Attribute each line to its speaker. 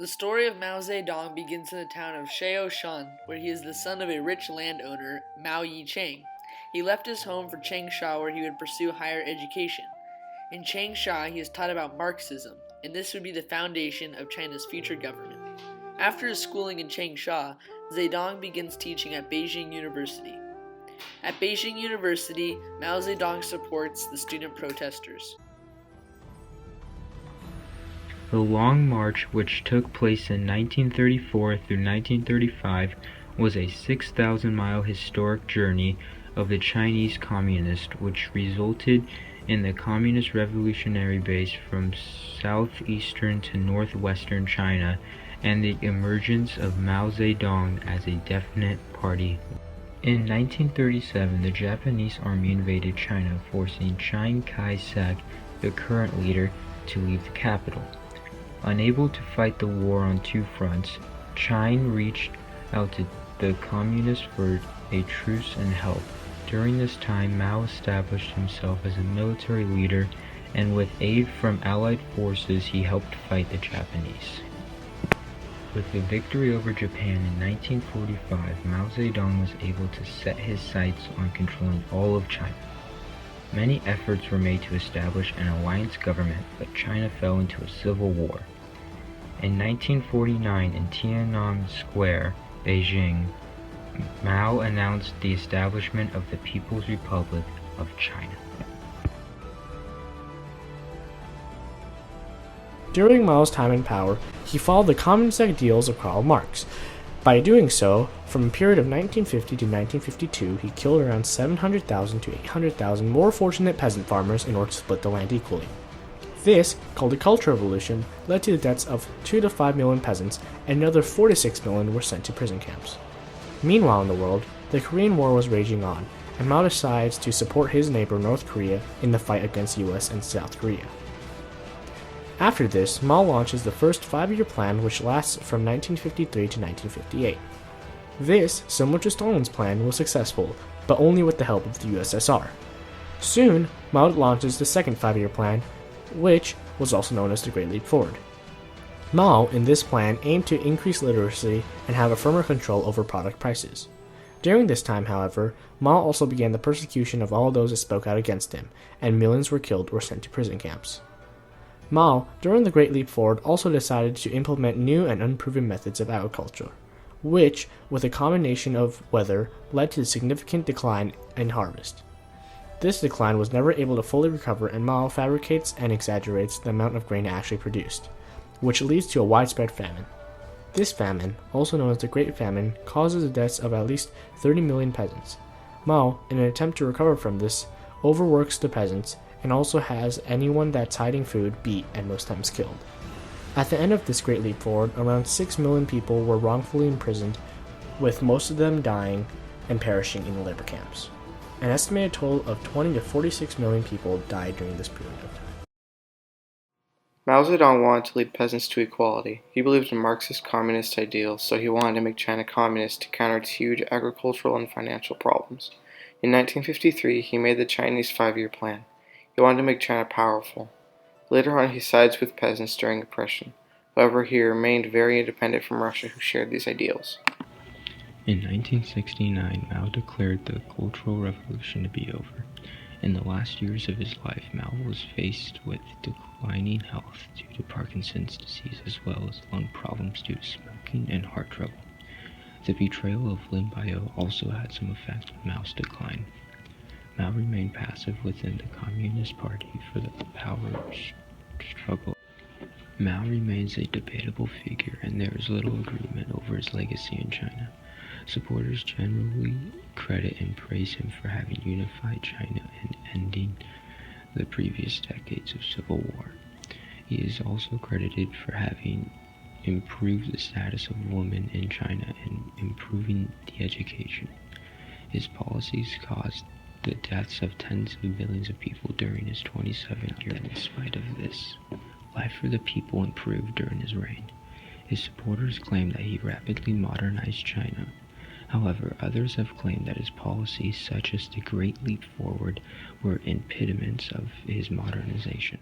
Speaker 1: The story of Mao Zedong begins in the town of Shaoshan, where he is the son of a rich landowner, Mao Yicheng. He left his home for Changsha, where he would pursue higher education. In Changsha, he is taught about Marxism, and this would be the foundation of China's future government. After his schooling in Changsha, Zedong begins teaching at Beijing University. At Beijing University, Mao Zedong supports the student protesters.
Speaker 2: The Long March, which took place in 1934 through 1935, was a 6,000-mile historic journey of the Chinese Communists, which resulted in the Communist Revolutionary base from southeastern to northwestern China and the emergence of Mao Zedong as a definite party. In 1937, the Japanese army invaded China, forcing Chiang Kai-shek, the current leader, to leave the capital. Unable to fight the war on two fronts, Chiang reached out to the communists for a truce and help. During this time, Mao established himself as a military leader, and with aid from Allied forces, he helped fight the Japanese. With the victory over Japan in 1945, Mao Zedong was able to set his sights on controlling all of China. Many efforts were made to establish an alliance government, but China fell into a civil war. In 1949, in Tiananmen Square, Beijing, Mao announced the establishment of the People's Republic of China.
Speaker 3: During Mao's time in power, he followed the communist ideals of Karl Marx. By doing so, from a period of 1950 to 1952, he killed around 700,000 to 800,000 more fortunate peasant farmers in order to split the land equally. This, called the Cultural Revolution, led to the deaths of 2 to 5 million peasants, and another 4 to 6 million were sent to prison camps. Meanwhile in the world, the Korean War was raging on, and Mao decides to support his neighbor North Korea in the fight against US and South Korea. After this, Mao launches the first 5-year plan, which lasts from 1953 to 1958. This, similar to Stalin's plan, was successful, but only with the help of the USSR. Soon, Mao launches the second 5-year plan, which was also known as the Great Leap Forward. Mao, in this plan, aimed to increase literacy and have a firmer control over product prices. During this time, however, Mao also began the persecution of all those that spoke out against him, and millions were killed or sent to prison camps. Mao, during the Great Leap Forward, also decided to implement new and unproven methods of agriculture, which, with a combination of weather, led to a significant decline in harvest. This decline was never able to fully recover, and Mao fabricates and exaggerates the amount of grain actually produced, which leads to a widespread famine. This famine, also known as the Great Famine, causes the deaths of at least 30 million peasants. Mao, in an attempt to recover from this, overworks the peasants and also has anyone that's hiding food beat and most times killed. At the end of this Great Leap Forward, around 6 million people were wrongfully imprisoned, with most of them dying and perishing in the labor camps. An estimated total of 20 to 46 million people died during this period of time.
Speaker 4: Mao Zedong wanted to lead peasants to equality. He believed in Marxist communist ideals, so he wanted to make China communist to counter its huge agricultural and financial problems. In 1953, he made the Chinese 5-year plan. He wanted to make China powerful. Later on, he sides with peasants during oppression. However, he remained very independent from Russia, who shared these ideals.
Speaker 2: In 1969, Mao declared the Cultural Revolution to be over. In the last years of his life, Mao was faced with declining health due to Parkinson's disease as well as lung problems due to smoking and heart trouble. The betrayal of Lin Biao also had some effect on Mao's decline. Mao remained passive within the Communist Party for the power struggle. Mao remains a debatable figure, and there is little agreement over his legacy in China. Supporters generally credit and praise him for having unified China and ending the previous decades of civil war. He is also credited for having improved the status of women in China and improving the education. His policies caused the deaths of tens of millions of people during his 27 years. In spite of this, life for the people improved during his reign. His supporters claim that he rapidly modernized China. However, others have claimed that his policies, such as the Great Leap Forward, were impediments of his modernization.